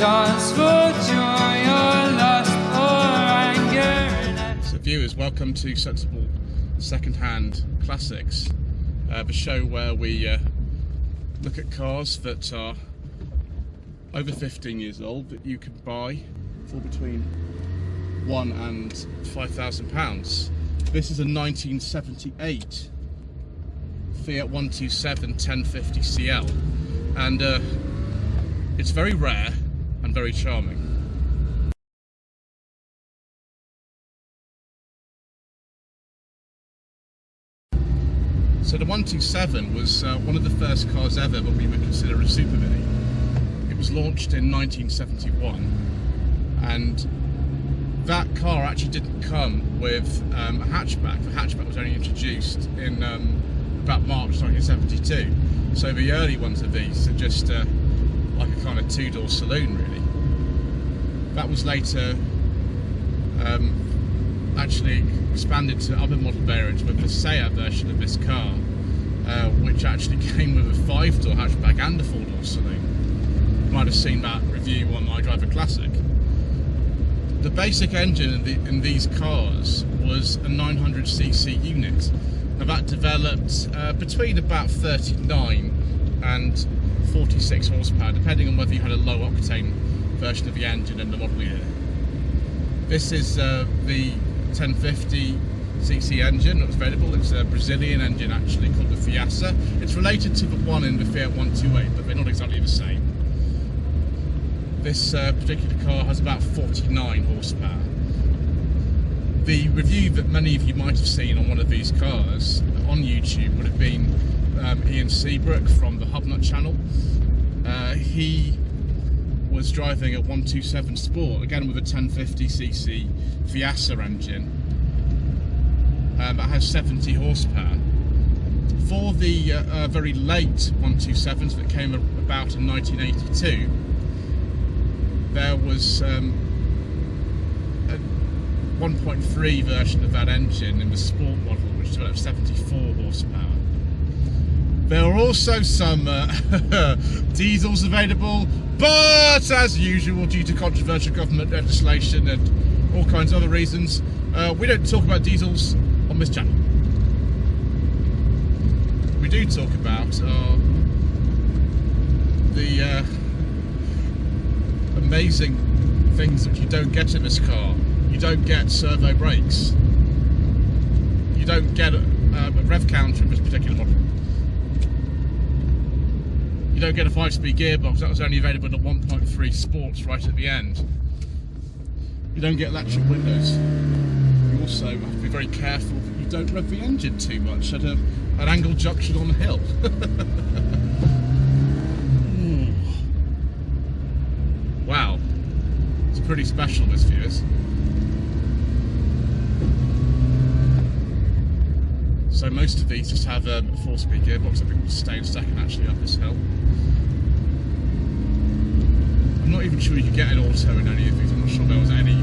dance for joy or lust or anger. So viewers, welcome to Sensible Secondhand Classics, the show where we look at cars that are over 15 years old that you can buy for between £1,000 and £5,000. This is a 1978 Fiat 127 1050 CL, and it's very rare and very charming. So the 127 was one of the first cars ever that we would consider a super mini. It was launched in 1971, and that car actually didn't come with a hatchback. The hatchback was only introduced in about March 1972. So the early ones of these are just like a kind of two-door saloon, really. That was later actually expanded to other model variants with the Seat version of this car, which actually came with a 5-door hatchback and a 4-door saloon. You might have seen that review on iDriver Classic. The basic engine in these cars was a 900cc unit. Now that developed between about 39 and 46 horsepower, depending on whether you had a low octane version of the engine in the model year. This is the 1050cc engine that was available. It's a Brazilian engine actually called the Fiat. It's related to the one in the Fiat 128, but they're not exactly the same. This particular car has about 49 horsepower. The review that many of you might have seen on one of these cars on YouTube would have been Ian Seabrook from the Hubnut channel. He was driving a 127 Sport, again with a 1050cc Fiat engine that has 70 horsepower. For the very late 127s that came about in 1982, there was a 1.3 version of that engine in the Sport model, which developed 74 horsepower. There are also some diesels available, but as usual, due to controversial government legislation and all kinds of other reasons, we don't talk about diesels on this channel. We do talk about the amazing things that you don't get in this car. You don't get servo brakes. You don't get a rev counter in this particular model. You don't get a 5-speed gearbox. That was only available in the 1.3 Sports right at the end. You don't get electric windows. You also have to be very careful that you don't rev the engine too much at an angled junction on a hill. Wow, it's pretty special, this, viewers. So most of these just have a 4-speed gearbox. I think we'll stay in second actually up this hill. I'm not even sure you could get an auto in any of these. I'm not sure there was any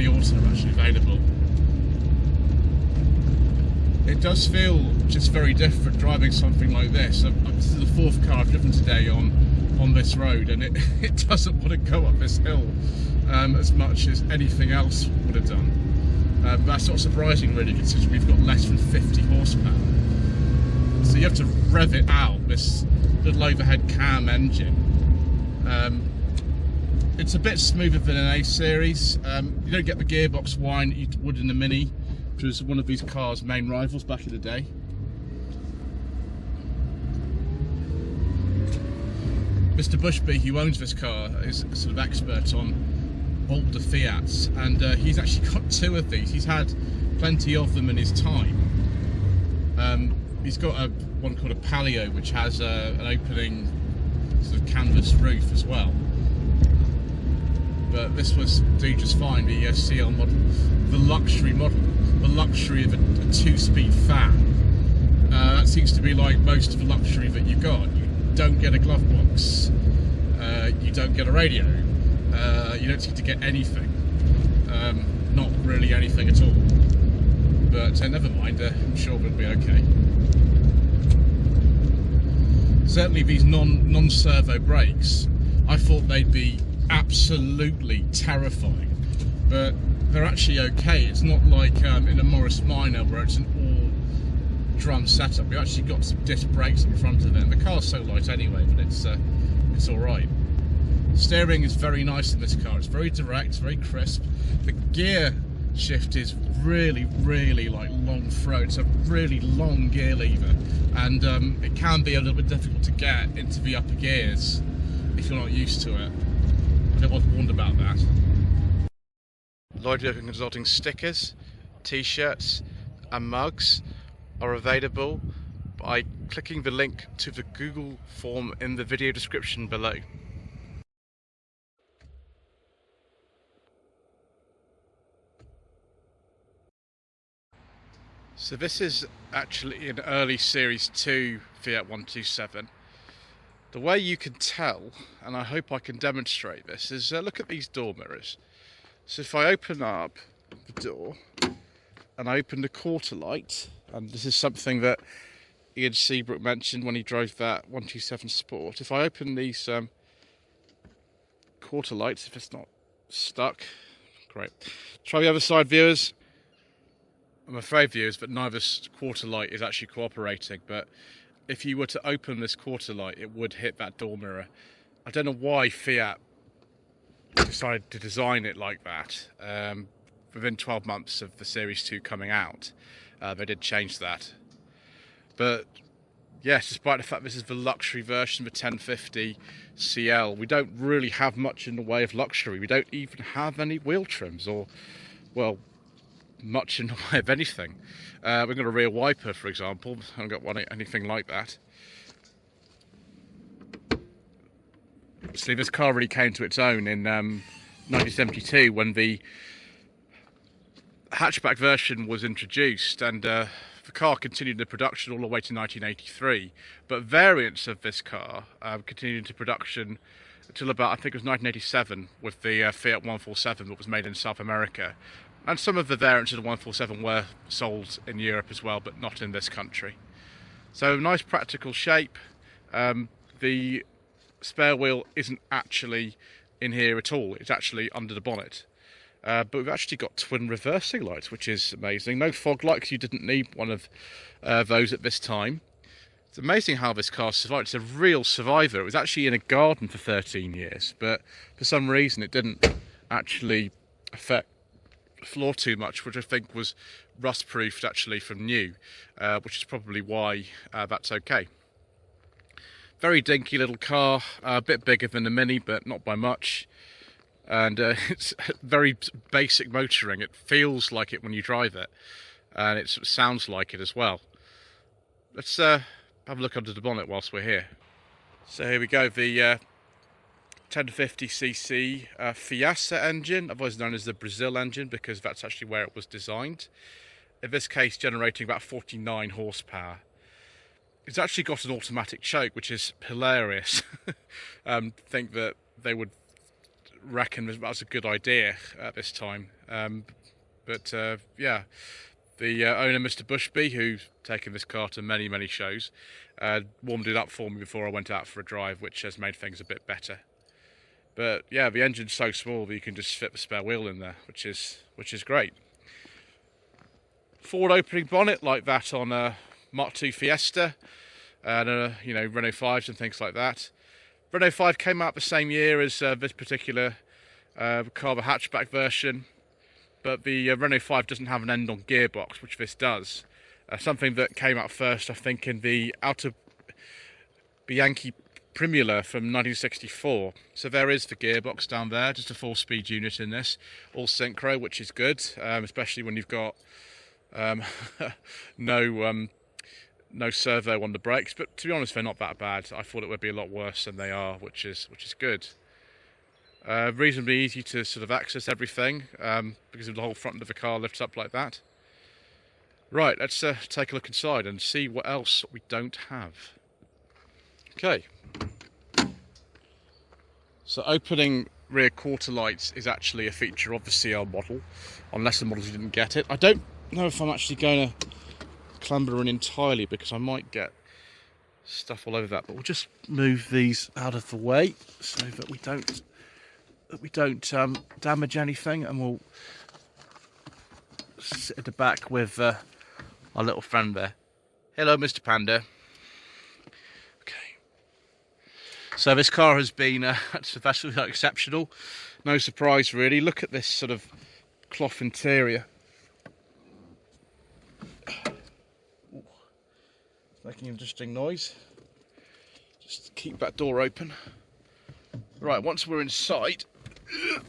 auto actually available. It does feel just very different driving something like this. This is the 4th car I've driven today on this road, and it doesn't want to go up this hill as much as anything else would have done. That's not surprising really, considering we've got less than 50 horsepower. So you have to rev it out, this little overhead cam engine. It's a bit smoother than an A series. You don't get the gearbox whine that you would in the Mini, which was one of these cars' main rivals back in the day. Mr. Bushby, who owns this car, is a sort of expert on older Fiats, and he's actually got 2 of these. He's had plenty of them in his time. He's got one called a Palio, which has an opening sort of canvas roof as well. But this was doing just fine, the CL model, the luxury model, the luxury of a 2-speed fan. That seems to be like most of the luxury that you got. You don't get a glove box, you don't get a radio, you don't seem to get anything, not really anything at all, but never mind, I'm sure we'll be okay. Certainly these non-servo brakes I thought they'd be absolutely terrifying, but they're actually okay. It's not like in a Morris Minor where it's an all drum setup. We actually got some disc brakes in front of it. The car's so light anyway, but it's all right. Steering is very nice in this car. It's very direct, very crisp. The gear shift is really like long throw. It's a really long gear lever, and it can be a little bit difficult to get into the upper gears if you're not used to it. I was warned about that. Lloyd Consulting stickers, t-shirts and mugs are available by clicking the link to the Google form in the video description below. So this is actually an early Series 2 Fiat 127. The way you can tell, and I hope I can demonstrate this, is look at these door mirrors. So if I open up the door and I open the quarter light, and this is something that Ian Seabrook mentioned when he drove that 127 Sport. If I open these quarter lights, if it's not stuck, great. Try the other side, viewers. I'm afraid, viewers, that neither quarter light is actually cooperating, but if you were to open this quarter light, it would hit that door mirror. I don't know why Fiat decided to design it like that. Within 12 months of the Series 2 coming out, they did change that. But yes, despite the fact this is the luxury version, the 1050 CL, we don't really have much in the way of luxury. We don't even have any wheel trims or, well, much in the way of anything. We've got a rear wiper, for example. I haven't got anything like that. See, this car really came to its own in 1972 when the hatchback version was introduced, and the car continued in production all the way to 1983. But variants of this car continued into production until about, I think it was 1987, with the Fiat 147 that was made in South America. And some of the variants of the 147 were sold in Europe as well, but not in this country. So nice practical shape. The spare wheel isn't actually in here at all. It's actually under the bonnet. But we've actually got twin reversing lights, which is amazing. No fog lights. You didn't need one of those at this time. It's amazing how this car survived. It's a real survivor. It was actually in a garden for 13 years, but for some reason it didn't actually affect the floor too much, which I think was rust-proofed actually from new, which is probably why that's okay. Very dinky little car, a bit bigger than the Mini, but not by much. And it's very basic motoring. It feels like it when you drive it, and it sounds like it as well. Let's have a look under the bonnet whilst we're here. So here we go, the 1050cc Fiat engine, otherwise known as the Brazil engine, because that's actually where it was designed. In this case, generating about 49 horsepower. It's actually got an automatic choke, which is hilarious. Think that they would reckon that was a good idea at this time. Yeah, the owner, Mr. Bushby, who's taken this car to many shows, warmed it up for me before I went out for a drive, which has made things a bit better. But yeah, the engine's so small that you can just fit the spare wheel in there, which is great. Forward opening bonnet like that on a Mark II Fiesta, and you know, Renault 5s and things like that. Renault 5 came out the same year as this particular car, the hatchback version, but the Renault 5 doesn't have an end-on gearbox, which this does. Something that came out first, I think, in the Auto Bianchi Primula from 1964. So there is the gearbox down there, just a 4-speed unit in this, all synchro, which is good, especially when you've got no servo on the brakes. But to be honest, they're not that bad. I thought it would be a lot worse than they are, which is good. Reasonably easy to sort of access everything because of the whole front of the car lifts up like that. Right, let's take a look inside and see what else we don't have. Okay. So opening rear quarter lights is actually a feature of the CL model, on lesser models you didn't get it. I don't know if I'm actually going to clamber in entirely because I might get stuff all over that. But we'll just move these out of the way so that we don't damage anything, and we'll sit at the back with our little friend there. Hello, Mr. Panda. Okay. So this car has been absolutely exceptional. No surprise, really. Look at this sort of cloth interior. Making an interesting noise. Just keep that door open. Right, once we're inside, there's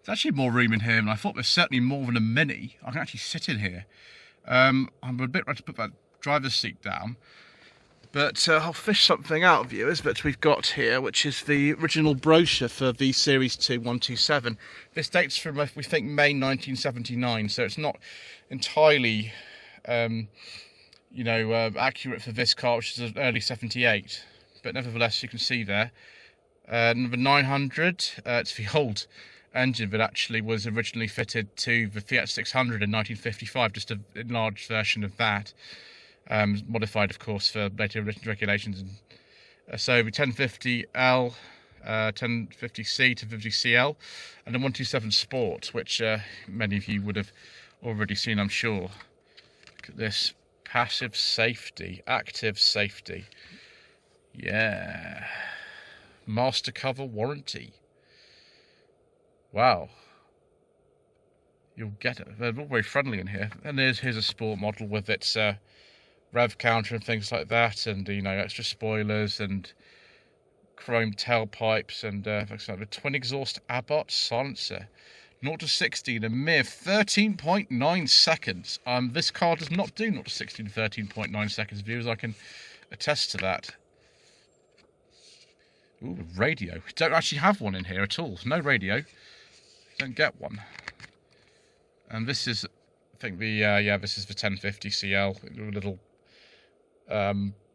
actually more room in here than I thought. There's certainly more than a Mini. I can actually sit in here. I'm a bit ready to put that driver's seat down, but I'll fish something out, viewers, that we've got here, which is the original brochure for the Series 2 127. This dates from, we think, May 1979, so it's not entirely accurate for this car, which is early 78, but nevertheless you can see there number 900. It's the old engine that actually was originally fitted to the Fiat 600 in 1955, just an enlarged version of that, modified of course for later regulations. And so the 1050L, 1050C to 50CL, and the 127 Sport, which many of you would have already seen, I'm sure. Look at this. Passive safety, active safety. Yeah. Master cover warranty. Wow. You'll get it. They're not very friendly in here. And here's a sport model with its rev counter and things like that, and extra spoilers and chrome tailpipes and a twin exhaust Abarth silencer. 0 to 60 in a mere 13.9 seconds. This car does not do 0 to 60 in 13.9 seconds, viewers. I can attest to that. Ooh, radio. We don't actually have one in here at all. No radio. Don't get one. And this is, I think this is the 1050CL. A little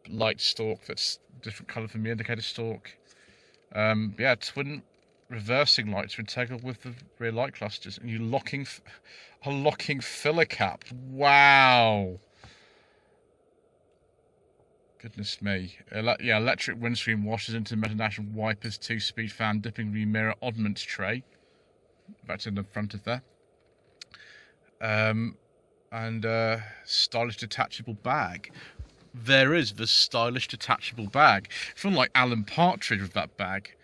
light stalk that's different colour from the indicator stalk. Twin reversing lights are integral with the rear light clusters, and a locking filler cap. Wow. Goodness me. Electric windscreen washers, international wipers, 2-speed fan, dipping rear mirror, oddments tray. That's in the front of there. And stylish detachable bag. There is the stylish detachable bag. I feel like Alan Partridge with that bag.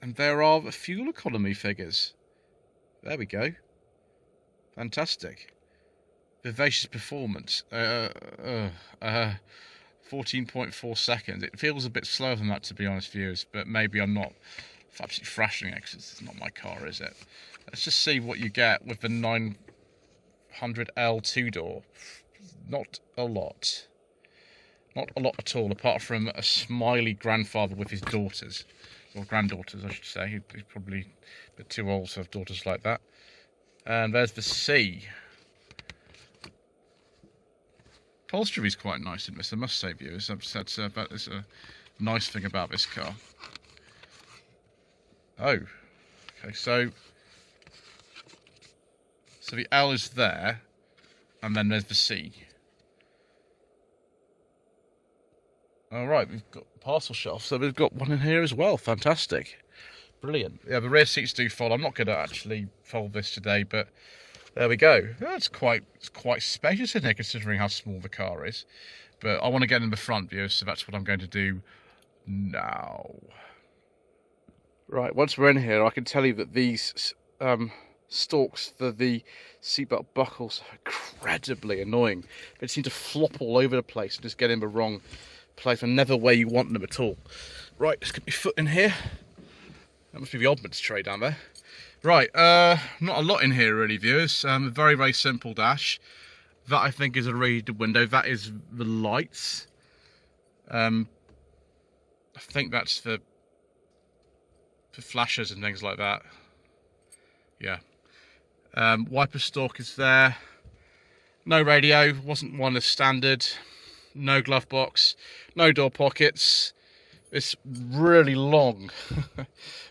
And there are the fuel economy figures. There we go. Fantastic. Vivacious performance. 14.4 seconds. It feels a bit slower than that, to be honest, viewers, but maybe I'm not absolutely thrashing it, because it's not my car, is it? Let's just see what you get with the 900L 2-door. Not a lot. Not a lot at all, apart from a smiley grandfather with his daughters. Or granddaughters, I should say. He's probably a bit too old to have daughters like that. And there's the C. Upholstery is quite nice in this, I must say, viewers. That's a nice thing about this car. Oh, okay. So the L is there, and then there's the C. All right, we've got parcel shelf, so we've got one in here as well. Fantastic, brilliant. Yeah, the rear seats do fold. I'm not going to actually fold this today, but there we go. Yeah, it's quite spacious in here, considering how small the car is. But I want to get in the front view, so that's what I'm going to do now. Right, once we're in here, I can tell you that these stalks for the seatbelt buckles are incredibly annoying. They seem to flop all over the place and just get in the wrong place, and never where you want them at all. Right, let's get my foot in here. That must be the oddments tray down there. Right, not a lot in here really, viewers. A very, very simple dash. That I think is a raised window. That is the lights. I think that's for flashers and things like that. Yeah. Wiper stalk is there. No radio, wasn't one as standard. No glove box, no door pockets. It's really long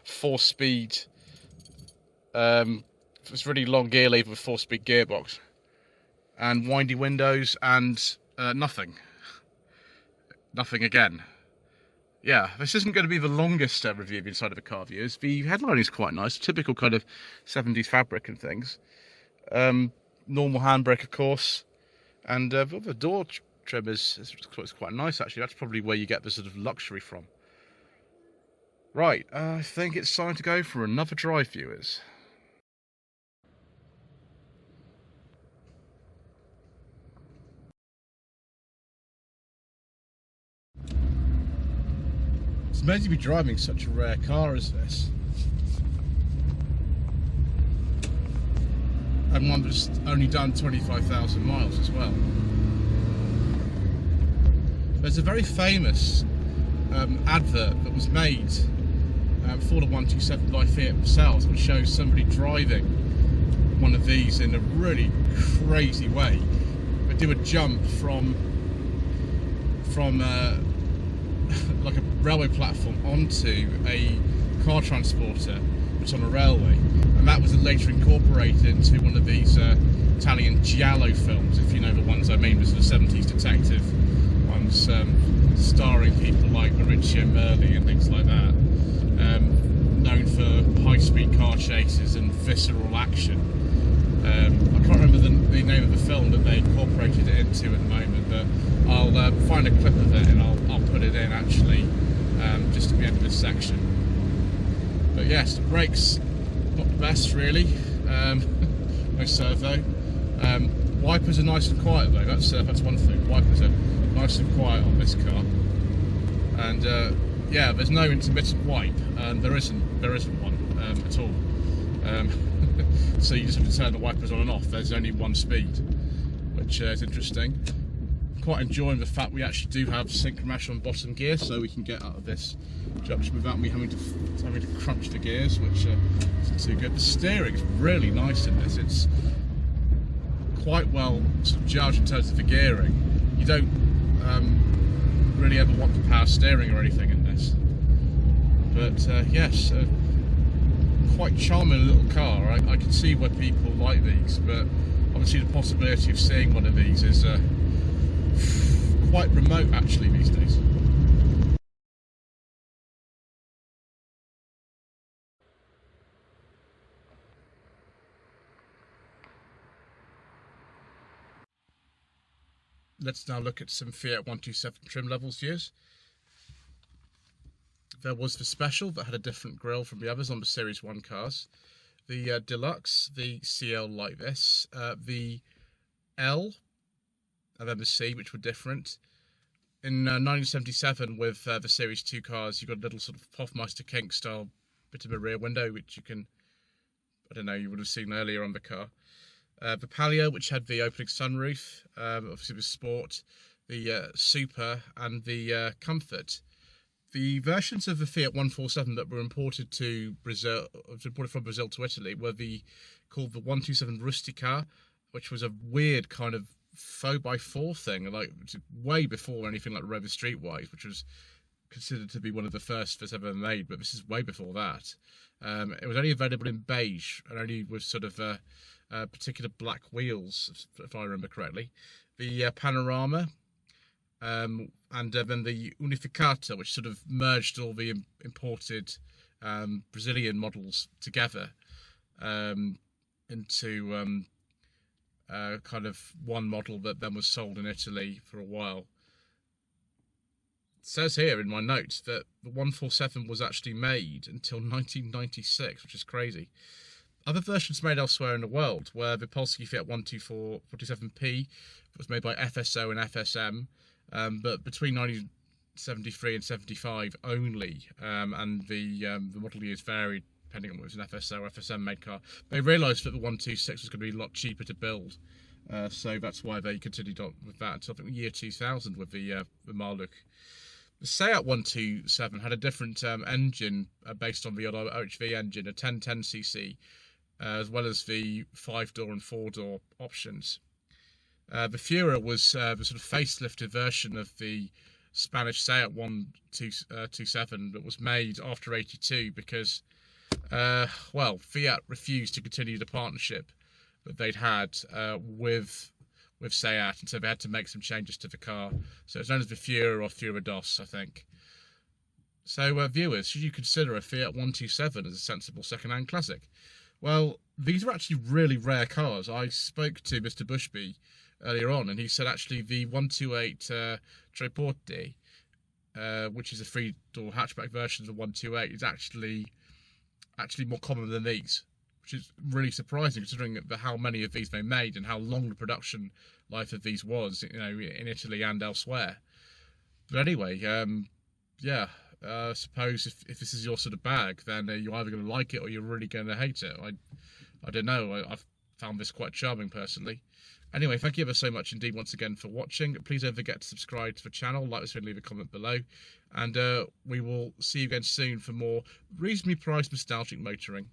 4-speed. It's really long gear lever with 4-speed gearbox, and windy windows and nothing. nothing again. Yeah, this isn't going to be the longest review of inside of a car, viewers. The headline is quite nice, typical kind of 70s fabric and things. Normal handbrake, of course, and the door trim is quite nice, actually. That's probably where you get the sort of luxury from. Right, I think it's time to go for another drive, viewers. It's amazing to be driving such a rare car as this. And one that's only done 25,000 miles as well. There's a very famous advert that was made for the 127 by Fiat themselves, which shows somebody driving one of these in a really crazy way. They do a jump from like a railway platform onto a car transporter which on a railway, and that was later incorporated into one of these Italian giallo films, if you know the ones I mean, was the 70s detective ones, starring people like Maurizio Merli and things like that, known for high-speed car chases and visceral action. I can't remember the name of the film that they incorporated it into at the moment, but I'll find a clip of it and I'll put it in actually, just at the end of this section. But yes, the brakes not the best really. No servo. Wipers are nice and quiet though. That's one thing. Wipers are nice and quiet on this car. And yeah, there's no intermittent wipe, and there isn't one at all. So you just have to turn the wipers on and off. There's only one speed, which is interesting. Quite enjoying the fact we actually do have sync mesh on bottom gear, so we can get out of this junction without me having to crunch the gears, which isn't too good. The steering is really nice in this. It's quite well sort of judged in terms of the gearing. You don't really ever want the power steering or anything in this. But yes, quite charming little car. I can see why people like these, but obviously the possibility of seeing one of these is quite remote actually these days. Let's now look at some Fiat 127 trim levels, viewers. There was the Special that had a different grille from the others on the Series 1 cars. The Deluxe, the CL like this, the L, and then the C, which were different. In 1977, with the Series 2 cars, you got a little sort of Hofmeister kink style bit of a rear window, which you can, I don't know, you would have seen earlier on the car. The Palio, which had the opening sunroof, obviously the Sport, the Super, and the Comfort. The versions of the Fiat 147 that were imported to Brazil, imported from Brazil to Italy, were called the 127 Rustica, which was a weird kind of 4x4 thing, like way before anything like Rover Streetwise, which was considered to be one of the first that's ever made, but this is way before that. It was only available in beige and only with sort of particular black wheels, if I remember correctly. The Panorama, and then the Unificata, which sort of merged all the imported Brazilian models together into kind of one model that then was sold in Italy for a while. It says here in my notes that the 147 was actually made until 1996, which is crazy. Other versions made elsewhere in the world were the Polski Fiat 127P, that was made by FSO and FSM, but between 1973 and 75 only, and the model years varied depending on whether it was an FSO or FSM made car. They realised that the 126 was going to be a lot cheaper to build, so that's why they continued on with that until I think the year 2000 with the Maluk. The Seat 127 had a different engine based on the old OHV engine, a 1010cc, as well as the 5-door and 4-door options. The Fura was the sort of facelifted version of the Spanish Seat 127 that was made after 82 because, well, Fiat refused to continue the partnership that they'd had with with Seat, and so they had to make some changes to the car. So it's known as the Fura or Fura DOS, I think. So viewers, should you consider a Fiat 127 as a sensible second-hand classic? Well, these are actually really rare cars. I spoke to Mr. Bushby earlier on, and he said actually the 128 Treporte, which is a three-door hatchback version of the 128, is actually more common than these, which is really surprising considering how many of these they made and how long the production life of these was, you know, in Italy and elsewhere. But anyway, yeah, I suppose if this is your sort of bag, then you're either going to like it or you're really going to hate it. I don't know. I've found this quite charming personally. Anyway, thank you ever so much indeed once again for watching. Please don't forget to subscribe to the channel, like this video, leave a comment below, and we will see you again soon for more reasonably priced nostalgic motoring.